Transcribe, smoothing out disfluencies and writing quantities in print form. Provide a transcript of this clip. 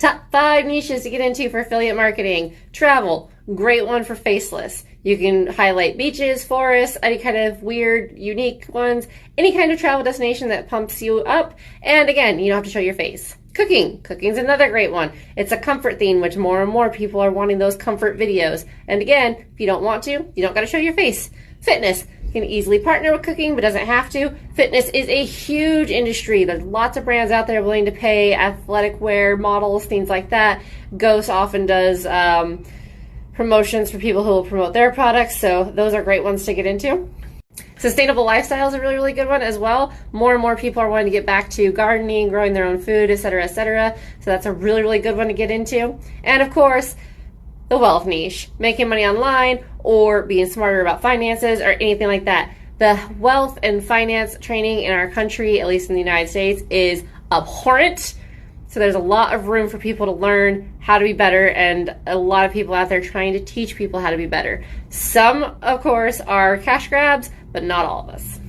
Top 5 niches to get into for affiliate marketing. Travel, great one for faceless. You can highlight beaches, forests, any kind of weird, unique ones, any kind of travel destination that pumps you up. And again, you don't have to show your face. Cooking's another great one. It's a comfort theme, which more and more people are wanting those comfort videos. And again, if you don't want to, you don't got to show your face. Fitness, you can easily partner with cooking, but doesn't have to. Fitness is a huge industry. There's lots of brands out there willing to pay athletic wear models, things like that. Ghost often does promotions for people who will promote their products, so those are great ones to get into. Sustainable lifestyle is a really, really good one as well. More and more people are wanting to get back to gardening, growing their own food, etc., etc. So that's a really, really good one to get into. And of course, the wealth niche, making money online or being smarter about finances or anything like that. The wealth and finance training in our country, at least in the United States, is abhorrent. So there's a lot of room for people to learn how to be better, and a lot of people out there trying to teach people how to be better. Some, of course, are cash grabs, but not all of us.